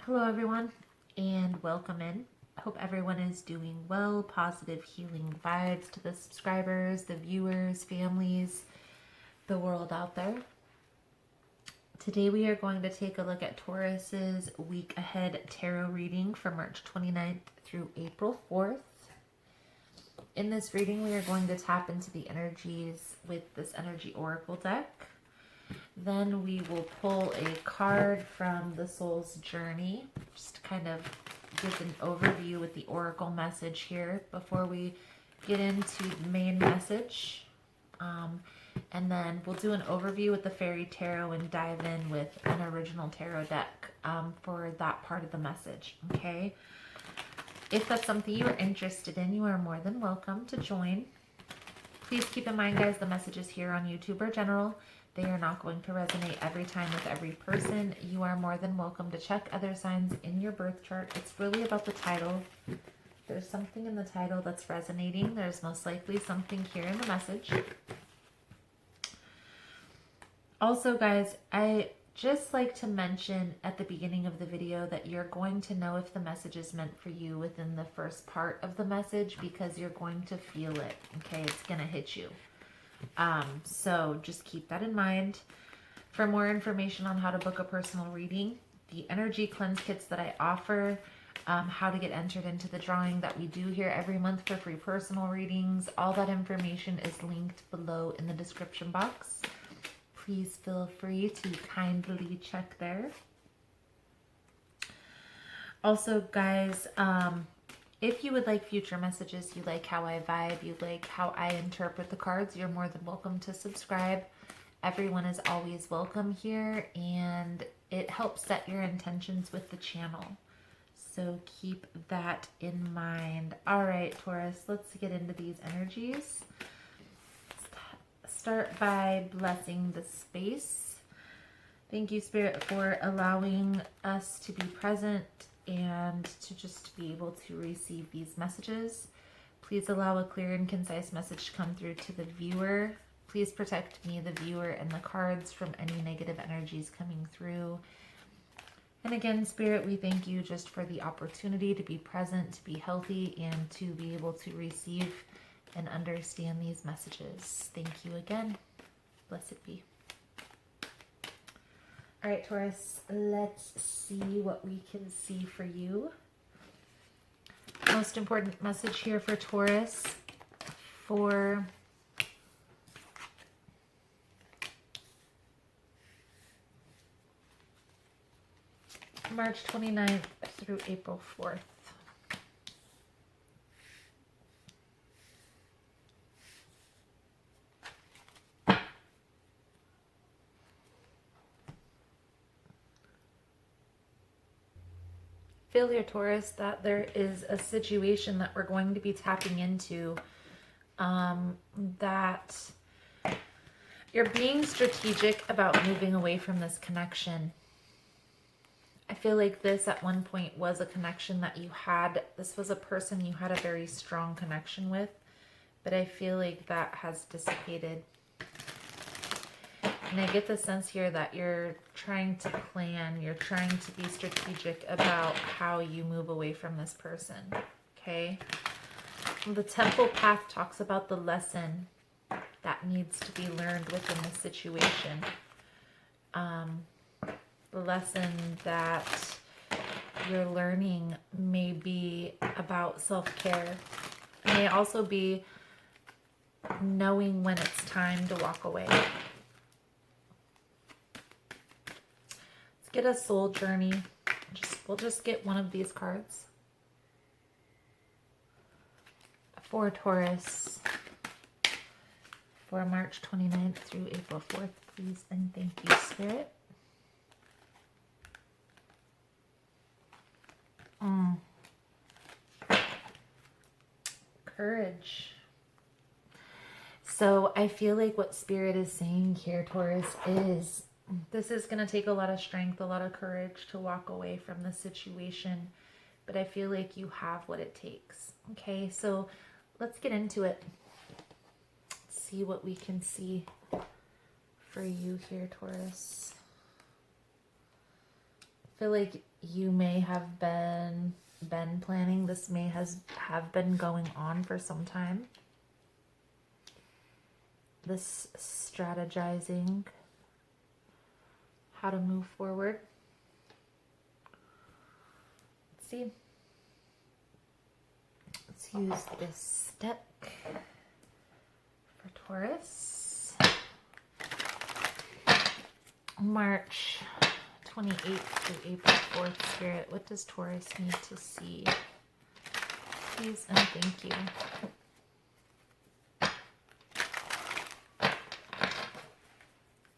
Hello everyone and welcome in. I hope everyone is doing well. Positive healing vibes to the subscribers, the viewers, families, the world out there. Today we are going to take a look at Taurus's week ahead tarot reading for March 29th through April 4th. In this reading we are going to tap into the energies with this energy oracle deck. Then we will pull a card from the Soul's Journey, just to kind of give an overview with the oracle message here before we get into the main message. And then we'll do an overview with the Fairy Tarot and dive in with an original tarot deck for that part of the message, okay? If that's something you are interested in, you are more than welcome to join. Please keep in mind, guys, the messages here on YouTube are general. They are not going to resonate every time with every person. You are more than welcome to check other signs in your birth chart. It's really about the title. If there's something in the title that's resonating, there's most likely something here in the message. Also, guys, I just like to mention at the beginning of the video that you're going to know if the message is meant for you within the first part of the message because you're going to feel it, okay? It's going to hit you. So just keep that in mind. For more information on how to book a personal reading, the energy cleanse kits that I offer, how to get entered into the drawing that we do here every month for free personal readings, all that information is linked below in the description box. Please feel free to kindly check there. Also, guys, if you would like future messages, you like how I vibe, you like how I interpret the cards, you're more than welcome to subscribe. Everyone is always welcome here, and it helps set your intentions with the channel. So keep that in mind. All right, Taurus, let's get into these energies. Start by blessing the space. Thank you, Spirit, for allowing us to be present and to just be able to receive these messages. Please allow a clear and concise message to come through to the viewer. Please protect me, the viewer, and the cards from any negative energies coming through. And again, Spirit, we thank you just for the opportunity to be present, to be healthy, and to be able to receive and understand these messages. Thank you again. Blessed be. All right, Taurus, let's see what we can see for you. Most important message here for Taurus for March 29th through April 4th. Feel here, Taurus, that there is a situation that we're going to be tapping into, that you're being strategic about moving away from this connection. I feel like this at one point was a connection that you had. This was a person you had a very strong connection with, but I feel like that has dissipated. And I get the sense here that you're trying to plan, you're trying to be strategic about how you move away from this person, okay? The Temple Path talks about the lesson that needs to be learned within the situation. The lesson that you're learning may be about self-care. It may also be knowing when it's time to walk away. Get a soul journey. We'll just get one of these cards for Taurus for March 29th through April 4th, please, and thank you, Spirit. Courage. So I feel like what Spirit is saying here, Taurus, is this is going to take a lot of strength, a lot of courage to walk away from the situation, but I feel like you have what it takes. Okay, so let's get into it. Let's see what we can see for you here, Taurus. feel like you may have been planning. This may have been going on for some time. This strategizing how to move forward. Let's see. Let's use this deck for Taurus. March 28th through April 4th, Spirit. What does Taurus need to see? Please and thank you.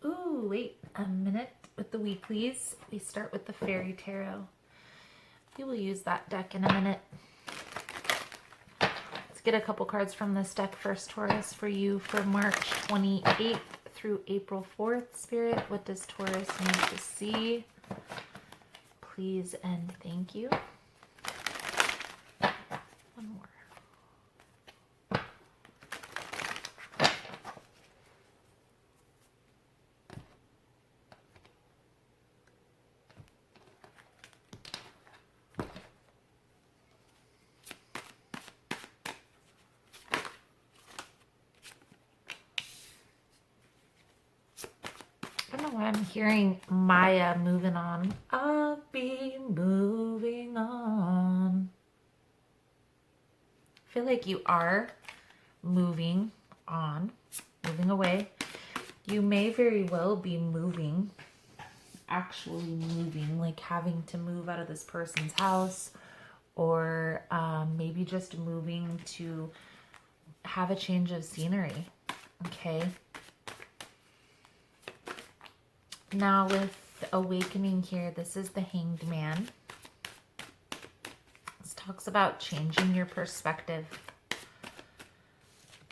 Ooh, wait a minute with the weeklies. We start with the Fairy Tarot. We will use that deck in a minute. Let's get a couple cards from this deck first, Taurus, for you for March 28th through April 4th, Spirit. What does Taurus need to see? Please and thank you. One more. I don't know why I'm hearing Maya moving on. I'll be moving on. I feel like you are moving on, moving away. You may very well be moving, actually moving, like having to move out of this person's house, or maybe just moving to have a change of scenery. Okay. Now with awakening here, this is the Hanged Man. This talks about changing your perspective.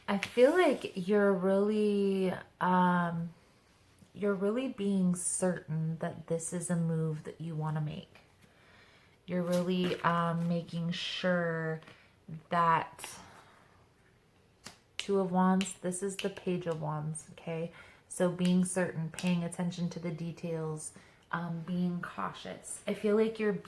I feel like you're really being certain that this is a move that you want to make. You're really making sure that Two of Wands, this is the Page of Wands, okay? So being certain, paying attention to the details, being cautious. I feel like you're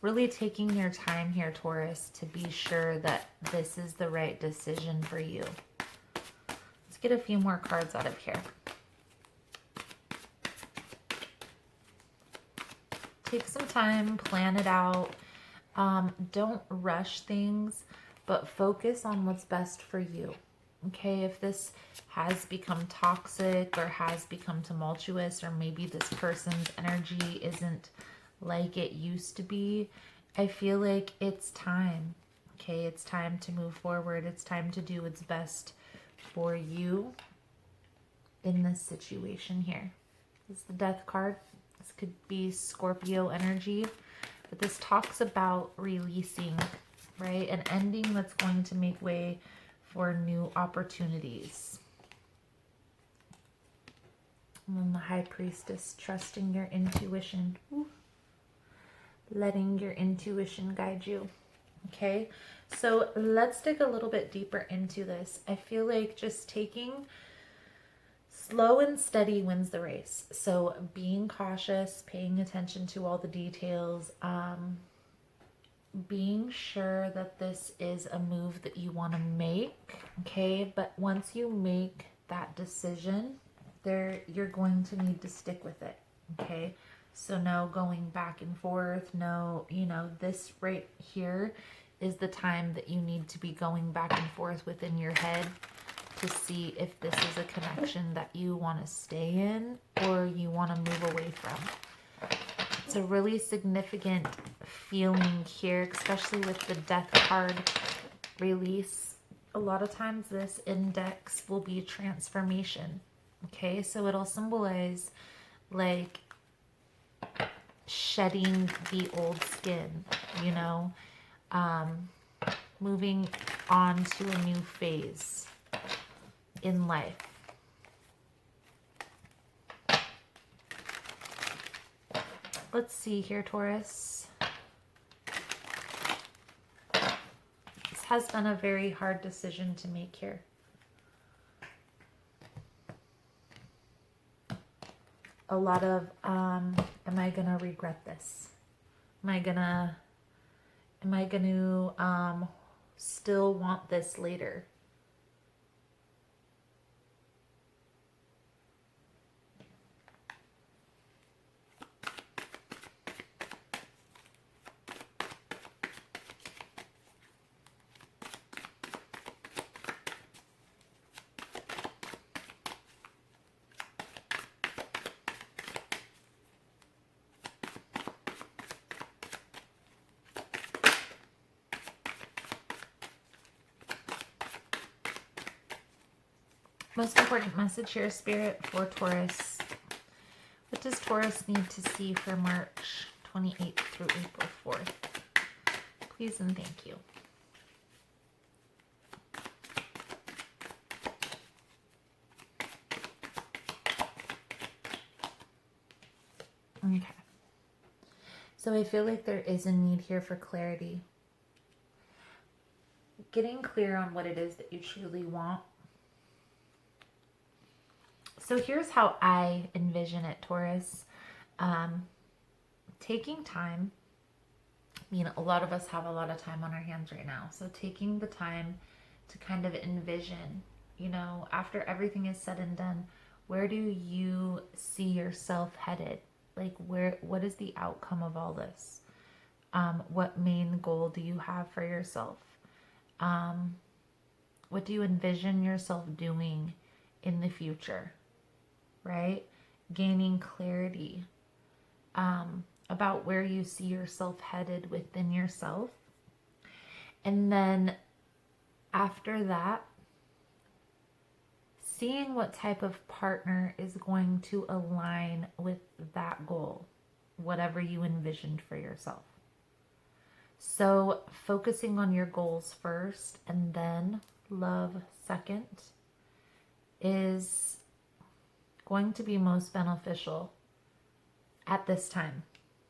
really taking your time here, Taurus, to be sure that this is the right decision for you. Let's get a few more cards out of here. Take some time, plan it out. Don't rush things, but focus on what's best for you. Okay, if this has become toxic or has become tumultuous, or maybe this person's energy isn't like it used to be, I feel like it's time. Okay, it's time to move forward. It's time to do what's best for you in this situation here. This is the Death card. This could be Scorpio energy, but this talks about releasing, right? An ending that's going to make way for new opportunities. And then the High Priestess, trusting your intuition. Ooh. Letting your intuition guide you. Okay, so let's dig a little bit deeper into this. I feel like just taking slow and steady wins the race. So being cautious, paying attention to all the details, being sure that this is a move that you want to make, okay? But once you make that decision, you're going to need to stick with it, okay? So no going back and forth, no, this right here is the time that you need to be going back and forth within your head to see if this is a connection that you want to stay in or you want to move away from. It's a really significant feeling here, especially with the Death card release. A lot of times this index will be transformation. Okay, so it'll symbolize like shedding the old skin, moving on to a new phase in life. Let's see here, Taurus. This has been a very hard decision to make here. A lot of am I gonna regret this? Am I gonna still want this later? Most important message here, Spirit, for Taurus. What does Taurus need to see for March 28th through April 4th? Please and thank you. Okay. So I feel like there is a need here for clarity. Getting clear on what it is that you truly want. So here's how I envision it, Taurus. Taking time. A lot of us have a lot of time on our hands right now. So taking the time to kind of envision, after everything is said and done, where do you see yourself headed? Like what is the outcome of all this? What main goal do you have for yourself? What do you envision yourself doing in the future? Right? Gaining clarity about where you see yourself headed within yourself. And then after that, seeing what type of partner is going to align with that goal, whatever you envisioned for yourself. So focusing on your goals first and then love second is going to be most beneficial at this time.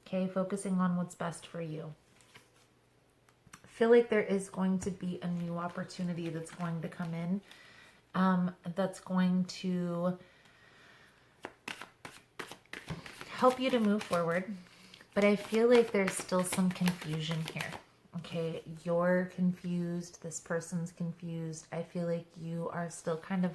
Okay, focusing on what's best for you. I feel like there is going to be a new opportunity that's going to come in, that's going to help you to move forward. But I feel like there's still some confusion here. Okay, you're confused. This person's confused. I feel like you are still kind of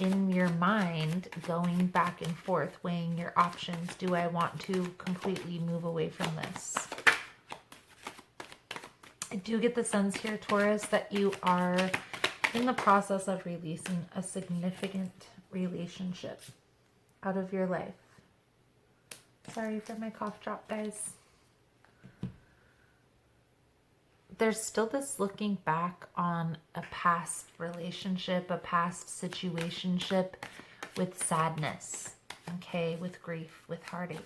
in your mind going back and forth, weighing your options. Do I want to completely move away from this? I do get the sense here, Taurus, that you are in the process of releasing a significant relationship out of your life. Sorry for my cough drop, guys. There's still this looking back on a past relationship, a past situationship with sadness, okay, with grief, with heartache.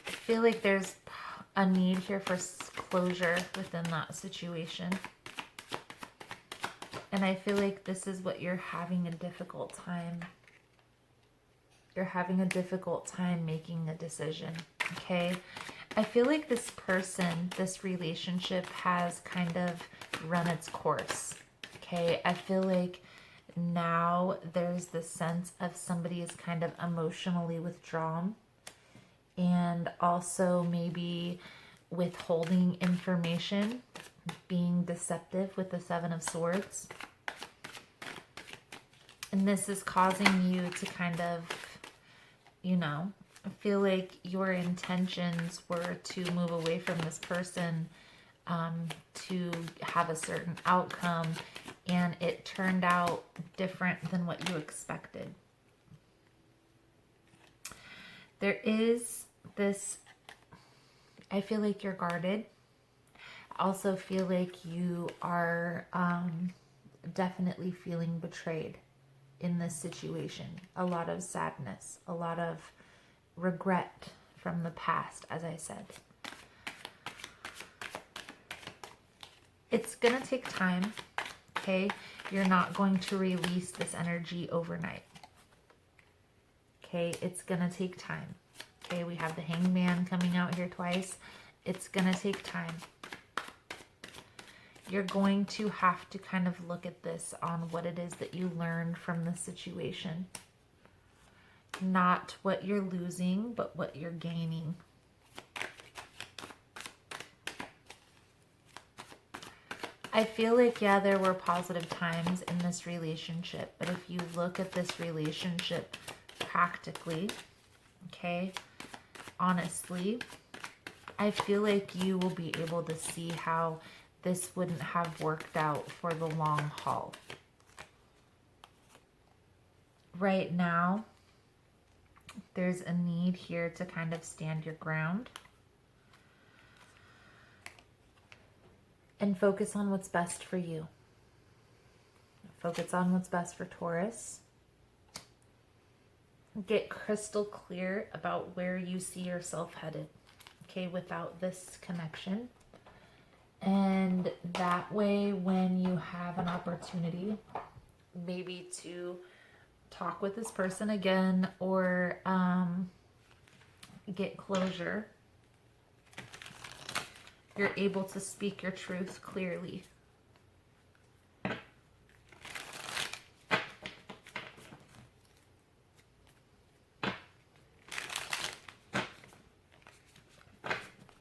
I feel like there's a need here for closure within that situation. And I feel like this is what you're having a difficult time. You're having a difficult time making a decision, okay? I feel like this person, this relationship has kind of run its course, okay? I feel like now there's the sense of somebody is kind of emotionally withdrawn and also maybe withholding information, being deceptive with the Seven of Swords. And this is causing you to kind of, I feel like your intentions were to move away from this person, to have a certain outcome, and it turned out different than what you expected. There is this, I feel like you're guarded. I also feel like you are definitely feeling betrayed in this situation. A lot of sadness, a lot of regret from the past, as I said. It's gonna take time, okay? You're not going to release this energy overnight. Okay, it's gonna take time. Okay, we have the Hanged Man coming out here twice. It's gonna take time. You're going to have to kind of look at this on what it is that you learned from the situation. not what you're losing, but what you're gaining. I feel like, yeah, there were positive times in this relationship, but if you look at this relationship practically, okay, honestly, I feel like you will be able to see how this wouldn't have worked out for the long haul. Right now, there's a need here to kind of stand your ground and focus on what's best for you. Focus on what's best for Taurus. Get crystal clear about where you see yourself headed, okay, without this connection. And that way, when you have an opportunity, maybe to talk with this person again or get closure, you're able to speak your truth clearly.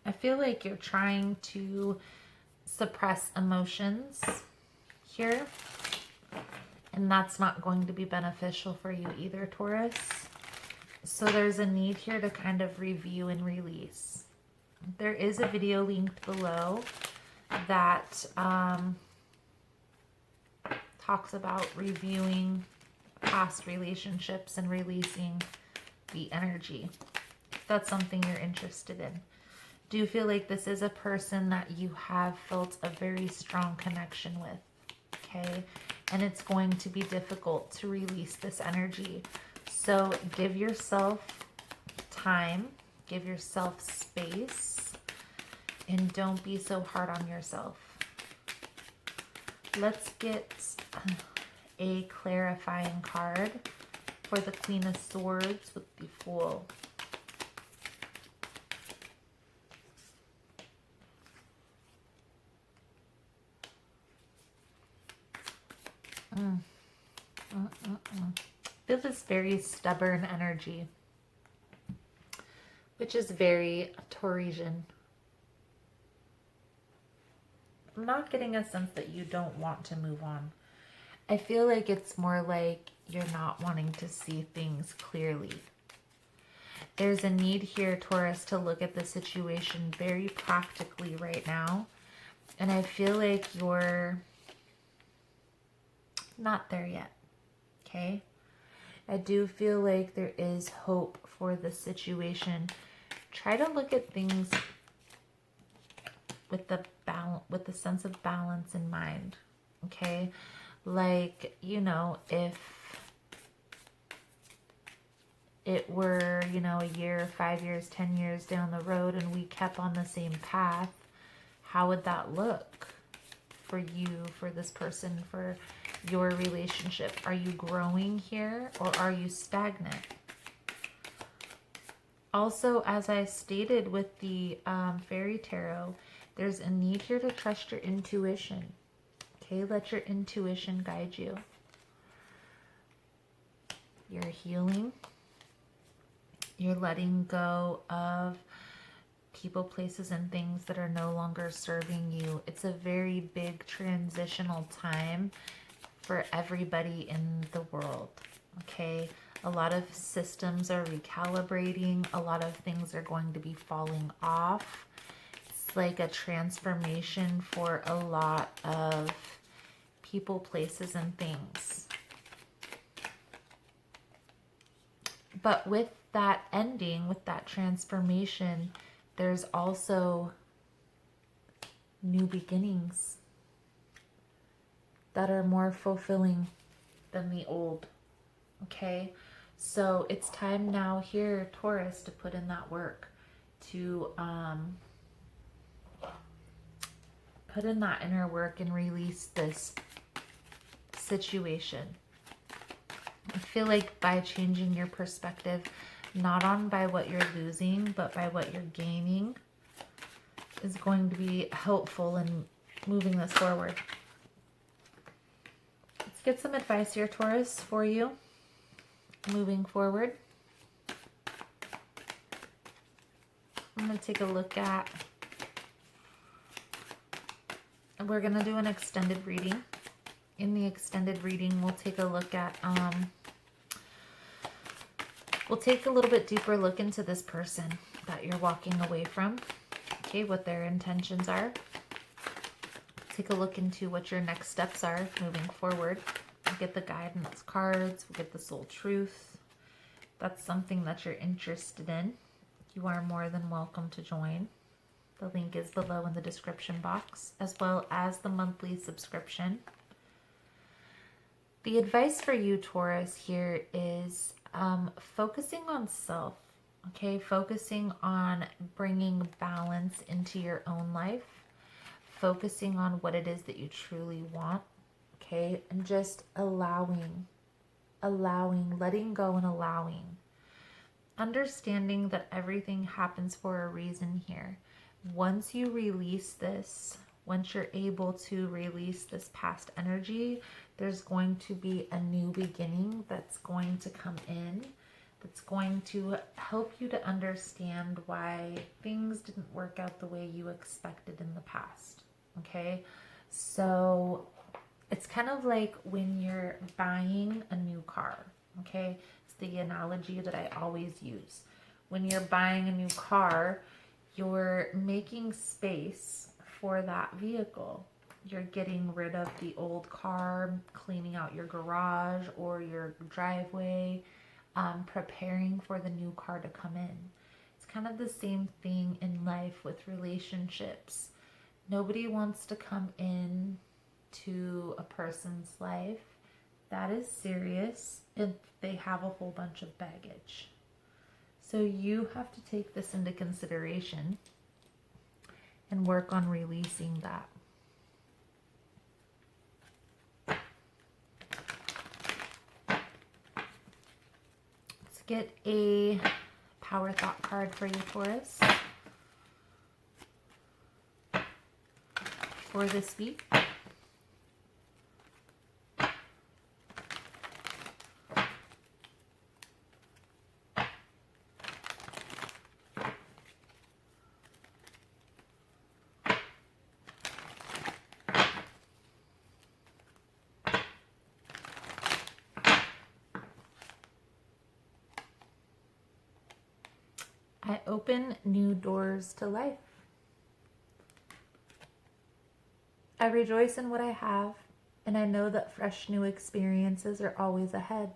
I feel like you're trying to suppress emotions here, and that's not going to be beneficial for you either, Taurus. So there's a need here to kind of review and release. There is a video linked below that talks about reviewing past relationships and releasing the energy. If that's something you're interested in. Do you feel like this is a person that you have felt a very strong connection with? Okay. And it's going to be difficult to release this energy. So give yourself time, give yourself space, and don't be so hard on yourself. Let's get a clarifying card for the Queen of Swords with the Fool. Feel this very stubborn energy, which is very Taurasian. I'm not getting a sense that you don't want to move on. I feel like it's more like you're not wanting to see things clearly. There's a need here, Taurus, to look at the situation very practically right now. And I feel like you're not there yet, okay? I do feel like there is hope for the situation. Try to look at things with the sense of balance in mind, okay? Like, you know, if it were, you know, a year, 5 years, 10 years down the road and we kept on the same path, how would that look for you, for this person, for your relationship? Are you growing here or are you stagnant? Also, as I stated with the fairy tarot, there's a need here to trust your intuition. Okay, let your intuition guide you. You're healing. You're letting go of people, places, and things that are no longer serving you. It's a very big transitional time for everybody in the world, okay? A lot of systems are recalibrating. A lot of things are going to be falling off. It's like a transformation for a lot of people, places, and things. But with that ending, with that transformation, there's also new beginnings that are more fulfilling than the old. Okay, so it's time now here, Taurus, to put in that work, to put in that inner work and release this situation. I feel like by changing your perspective, not on by what you're losing, but by what you're gaining, is going to be helpful in moving this forward. Let's get some advice here, Taurus, for you moving forward. going to take a look at, we're going to do an extended reading. In the extended reading, we'll take a look at, we'll take a little bit deeper look into this person that you're walking away from. Okay, what their intentions are. Take a look into what your next steps are moving forward. We'll get the guidance cards, we'll get the soul truth. That's something that you're interested in. You are more than welcome to join. The link is below in the description box, as well as the monthly subscription. The advice for you, Taurus, here is focusing on self, okay? Focusing on bringing balance into your own life, focusing on what it is that you truly want, okay? And just allowing, letting go and allowing. Understanding that everything happens for a reason here. Once you release this, once you're able to release this past energy, there's going to be a new beginning that's going to come in, that's going to help you to understand why things didn't work out the way you expected in the past, okay? So it's kind of like when you're buying a new car, okay? It's the analogy that I always use. When you're buying a new car, you're making space for that vehicle. You're getting rid of the old car, cleaning out your garage or your driveway, preparing for the new car to come in. It's kind of the same thing in life with relationships. Nobody wants to come in to a person's life that is serious if they have a whole bunch of baggage. So you have to take this into consideration and work on releasing that. Let's get a power thought card for you, Taurus, for this week. I open new doors to life. I rejoice in what I have, and I know that fresh new experiences are always ahead.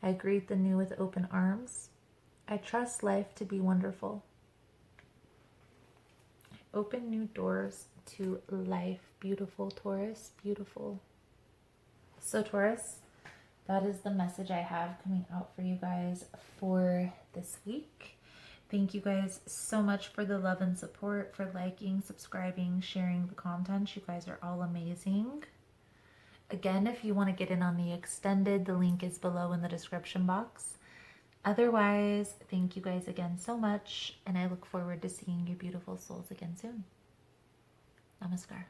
I greet the new with open arms. I trust life to be wonderful. I open new doors to life. Beautiful, Taurus, beautiful. So, Taurus, that is the message I have coming out for you guys for this week. Thank you guys so much for the love and support, for liking, subscribing, sharing the content. You guys are all amazing. Again, if you want to get in on the extended, the link is below in the description box. Otherwise, thank you guys again so much, and I look forward to seeing your beautiful souls again soon. Namaskar.